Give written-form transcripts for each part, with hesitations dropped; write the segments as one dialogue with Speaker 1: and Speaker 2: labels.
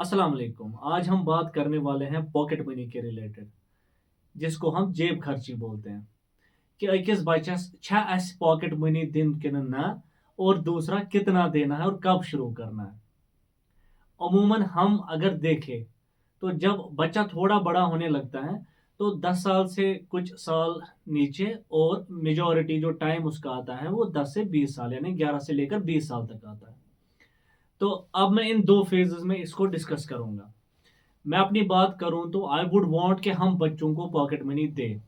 Speaker 1: अस्सलाम वालेकुम। आज हम बात करने वाले हैं पॉकेट मनी के रिलेटेड, जिसको हम जेब खर्ची बोलते हैं कि अकिस बचस छा अस पॉकेट मनी दिन किन ना, और दूसरा कितना देना है और कब शुरू करना है। अमूमन हम अगर देखें तो जब बच्चा थोड़ा बड़ा होने लगता है तो 10 साल से कुछ साल नीचे, और मेजॉरिटी जो टाइम उसका आता है वो 10 से 20 साल, यानी 11 से लेकर 20 साल तक आता है। तो अब मैं इन दो फेजेस में इसको डिस्कस करूंगा। मैं अपनी बात करूं तो आई वुड वांट कि हम बच्चों को पॉकेट मनी दें,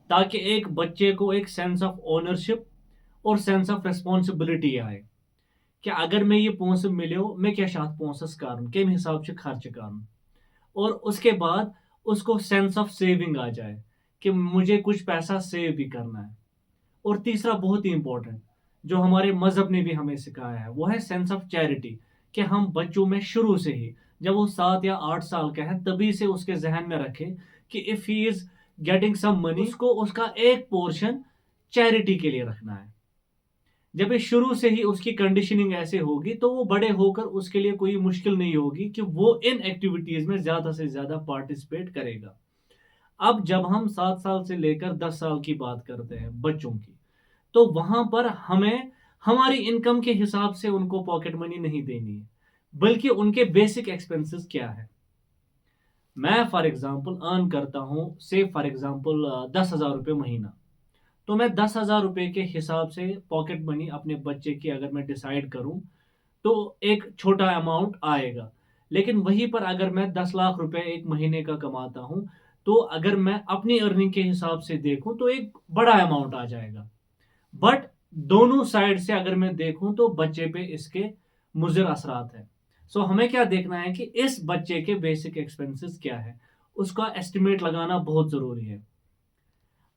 Speaker 1: ताकि एक बच्चे को एक सेंस ऑफ ओनरशिप और सेंस ऑफ रिस्पॉन्सिबिलिटी आए कि अगर मैं ये पोंस मिलो मैं क्या शात पोंसस कर कम हिसाब से खर्च कर, और उसके बाद उसको सेंस ऑफ सेविंग आ जाए कि मुझे कुछ पैसा सेव भी करना है। और तीसरा बहुत ही इंपॉर्टेंट, जो हमारे मजहब ने भी हमें सिखाया है, वो है सेंस ऑफ चैरिटी। कि हम बच्चों में शुरू से ही, जब वो 7 या 8 साल का है, तभी से उसके जहन में रखें कि if he is getting some money, उसको उसका एक पोर्शन चैरिटी के लिए रखना है। जब ये शुरू से ही उसकी कंडीशनिंग ऐसे होगी तो वो बड़े होकर उसके लिए कोई मुश्किल नहीं होगी कि वो इन एक्टिविटीज में ज्यादा से ज्यादा पार्टिसिपेट करेगा। अब जब हम 7 साल से लेकर 10 साल की बात करते हैं बच्चों की, तो वहां पर हमें हमारी इनकम के हिसाब से उनको पॉकेट मनी नहीं देनी है, बल्कि उनके बेसिक एक्सपेंसेस क्या है। मैं फॉर एग्जांपल अर्न करता हूं, से फॉर एग्जांपल 10,000 रुपये महीना। तो मैं 10,000 रुपये के हिसाब से पॉकेट मनी अपने बच्चे की अगर मैं डिसाइड करूं तो एक छोटा अमाउंट आएगा। लेकिन वहीं पर अगर मैं 10 लाख रुपए एक महीने का कमाता हूं, तो अगर मैं अपनी अर्निंग के हिसाब से देखूं तो एक बड़ा अमाउंट आ जाएगा। बट दोनों साइड से अगर मैं देखूं तो बच्चे पे इसके मुज़िर असरात है। सो हमें क्या देखना है कि इस बच्चे के बेसिक एक्सपेंसेस क्या है, उसका एस्टिमेट लगाना बहुत जरूरी है।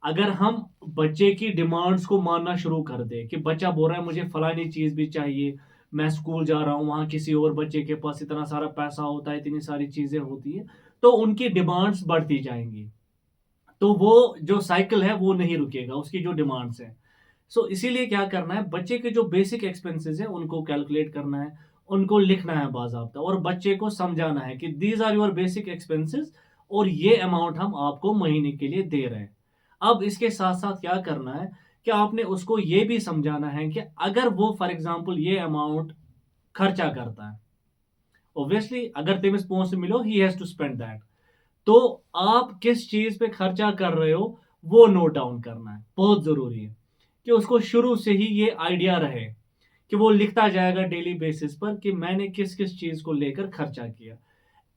Speaker 1: अगर हम बच्चे की डिमांड्स को मानना शुरू कर दे कि बच्चा बोल रहा है मुझे फलानी चीज भी चाहिए, मैं स्कूल जा रहा हूं, वहां किसी और बच्चे के पास इतना सारा पैसा होता है, इतनी सारी चीजें होती है, तो उनकी डिमांड्स बढ़ती जाएंगी। तो वो जो साइकिल है वो नहीं रुकेगा, उसकी जो डिमांड्स है। सो इसीलिए क्या करना है, बच्चे के जो बेसिक एक्सपेंसेस है उनको कैलकुलेट करना है, उनको लिखना है बाजाबता, और बच्चे को समझाना है कि these are your basic expenses, और ये अमाउंट हम आपको महीने के लिए दे रहे हैं। अब इसके साथ साथ क्या करना है कि आपने उसको ये भी समझाना है कि अगर वो फॉर एग्जांपल ये अमाउंट खर्चा करता है, ऑब्वियसली अगर तेमिस पोंस मिलो he has to spend that, तो आप किस चीज पे खर्चा कर रहे हो वो नोट डाउन करना है। बहुत जरूरी है कि उसको शुरू से ही ये आइडिया रहे कि वो लिखता जाएगा डेली बेसिस पर कि मैंने किस किस चीज को लेकर खर्चा किया।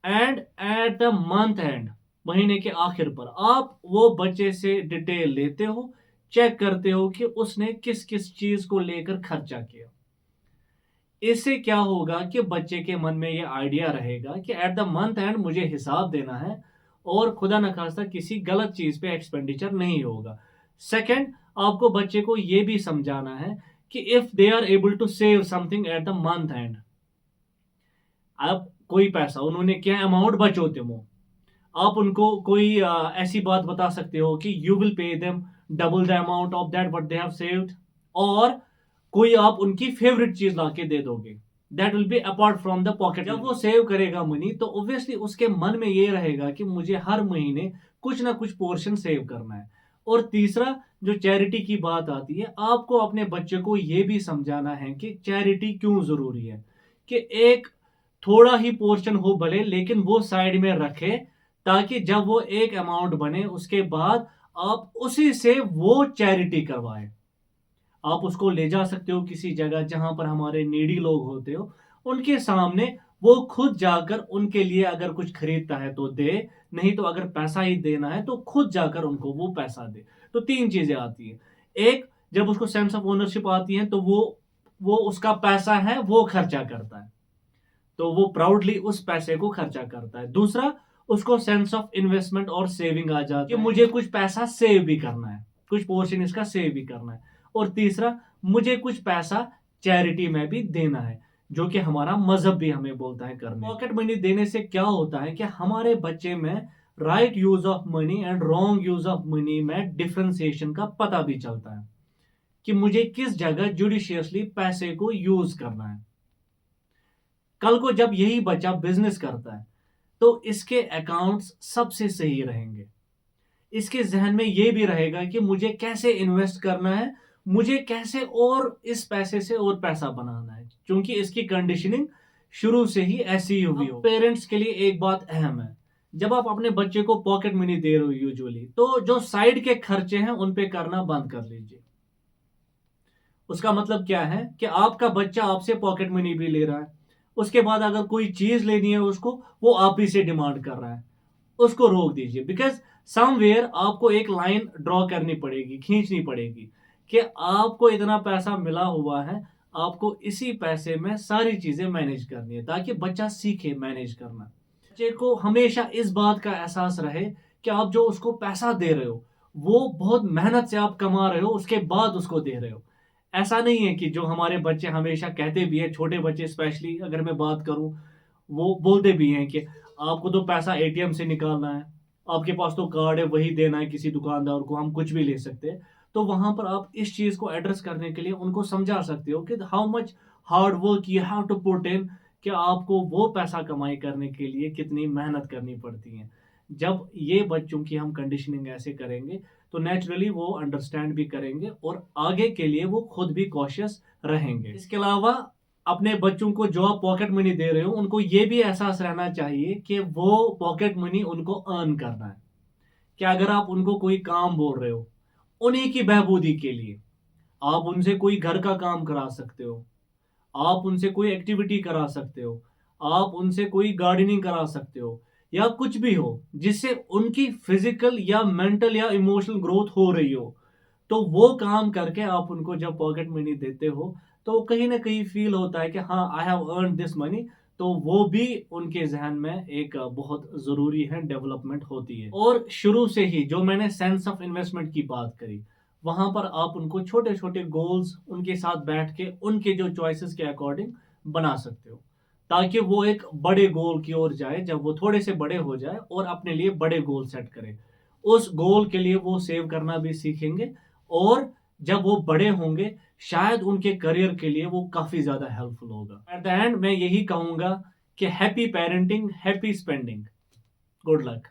Speaker 1: And eight the month and, महीने के आखिर पर, आप वो बच्चे से डिटेल लेते हो, चेक करते हो कि उसने किस किस चीज को लेकर खर्चा किया। इससे क्या होगा कि बच्चे के मन में ये आइडिया रहेगा कि एट द मंथ एंड मुझे हिसाब देना है, और खुदा न खास्ता किसी गलत चीज पे एक्सपेंडिचर नहीं होगा। सेकंड, आपको बच्चे को ये भी समझाना है कि if they are able to save something at the month end, अब कोई पैसा उन्होंने क्या अमाउंट बचोते हो, आप उनको कोई ऐसी बात बता सकते हो कि you will pay them double the amount of that what they have saved, और कोई आप उनकी फेवरेट चीज लाके दे दोगे, that will be apart from the pocket. जब वो सेव करेगा मनी तो ऑब्वियसली उसके मन में ये रहेगा कि मुझे हर महीने कुछ ना कुछ पोर्शन सेव करना है। और तीसरा, जो चैरिटी की बात आती है, आपको अपने बच्चे को ये भी समझाना है कि चैरिटी क्यों जरूरी है, कि एक थोड़ा ही पोर्शन हो भले, लेकिन वो साइड में रखे, ताकि जब वो एक अमाउंट बने उसके बाद आप उसी से वो चैरिटी करवाए। आप उसको ले जा सकते हो किसी जगह जहां पर हमारे नीडी लोग होते हो, उनके सामने वो खुद जाकर उनके लिए अगर कुछ खरीदता है तो दे, नहीं तो अगर पैसा ही देना है तो खुद जाकर उनको वो पैसा दे। तो तीन चीजें आती है। एक, जब उसको सेंस ऑफ ओनरशिप आती है तो वो उसका पैसा है वो खर्चा करता है, तो वो प्राउडली उस पैसे को खर्चा करता है। दूसरा, उसको सेंस ऑफ इन्वेस्टमेंट और सेविंग आ जाती है कि मुझे कुछ पैसा सेव भी करना है, कुछ पोर्शन इसका सेव भी करना है। और तीसरा, मुझे कुछ पैसा चैरिटी में भी देना है, जो कि हमारा मजहब भी हमें बोलता है करने। पॉकेट मनी देने से क्या होता है कि हमारे बच्चे में right use of money and wrong use of money में डिफरेंशिएशन का पता भी चलता है कि मुझे किस जगह जुडिशियसली पैसे को यूज करना है। कल को जब यही बच्चा बिजनेस करता है तो इसके अकाउंट्स सबसे सही रहेंगे। इसके जहन में ये भी रहेगा कि मुझे कैसे इन्वेस्ट करना है, मुझे कैसे और इस पैसे से और पैसा बनाना है, क्योंकि इसकी कंडीशनिंग शुरू से ही ऐसी ही हुई हो। पेरेंट्स के लिए एक बात अहम है, जब आप अपने बच्चे को पॉकेट मनी दे रहे हो यूजुअली, तो जो साइड के खर्चे हैं उन पे करना बंद कर लीजिए। उसका मतलब क्या है कि आपका बच्चा आपसे पॉकेट मनी भी ले रहा है, उसके बाद अगर कोई चीज लेनी है उसको, वो आप ही से डिमांड कर रहा है, उसको रोक दीजिए। बिकॉज समवेयर आपको एक लाइन ड्रॉ करनी पड़ेगी, खींचनी पड़ेगी कि आपको इतना पैसा मिला हुआ है, आपको इसी पैसे में सारी चीजें मैनेज करनी है, ताकि बच्चा सीखे मैनेज करना। बच्चे को हमेशा इस बात का एहसास रहे कि आप जो उसको पैसा दे रहे हो वो बहुत मेहनत से आप कमा रहे हो, उसके बाद उसको दे रहे हो। ऐसा नहीं है कि जो हमारे बच्चे हमेशा कहते भी है, छोटे बच्चे स्पेशली अगर मैं बात करूं, वो बोलते भी हैं कि आपको तो पैसा एटीएम से निकालना है, आपके पास तो कार्ड है वही देना है किसी दुकानदार को, हम कुछ भी ले सकते हैं। तो वहां पर आप इस चीज को एड्रेस करने के लिए उनको समझा सकते हो कि how much hard work you have to put in, कि आपको वो पैसा कमाई करने के लिए कितनी मेहनत करनी पड़ती है। जब ये बच्चों की हम कंडीशनिंग ऐसे करेंगे तो नेचुरली वो अंडरस्टैंड भी करेंगे और आगे के लिए वो खुद भी कॉशियस रहेंगे। इसके अलावा अपने बच्चों को जो आप पॉकेट मनी दे रहे हो उनको ये भी एहसास रहना चाहिए कि वो पॉकेट मनी उनको अर्न करना है। कि अगर आप उनको कोई काम बोल रहे हो उन्हीं की बहबूदी के लिए, आप उनसे कोई घर का काम करा सकते हो, आप उनसे कोई एक्टिविटी करा सकते हो, आप उनसे कोई गार्डनिंग करा सकते हो, या कुछ भी हो जिससे उनकी फिजिकल या मेंटल या इमोशनल ग्रोथ हो रही हो, तो वो काम करके आप उनको जब पॉकेट मनी देते हो तो कहीं ना कहीं फील होता है कि हाँ I have earn this money. तो वो भी उनके जहन में एक बहुत जरूरी है, डेवलपमेंट होती है। और शुरू से ही जो मैंने सेंस ऑफ इन्वेस्टमेंट की बात करी, वहां पर आप उनको छोटे छोटे गोल्स उनके साथ बैठ के उनके जो चॉइसेस के अकॉर्डिंग बना सकते हो, ताकि वो एक बड़े गोल की ओर जाए जब वो थोड़े से बड़े हो जाए और अपने लिए बड़े गोल सेट करे। उस गोल के लिए वो सेव करना भी सीखेंगे, और जब वो बड़े होंगे शायद उनके करियर के लिए वो काफी ज्यादा हेल्पफुल होगा। एट द एंड मैं यही कहूंगा कि happy parenting, happy spending, good luck.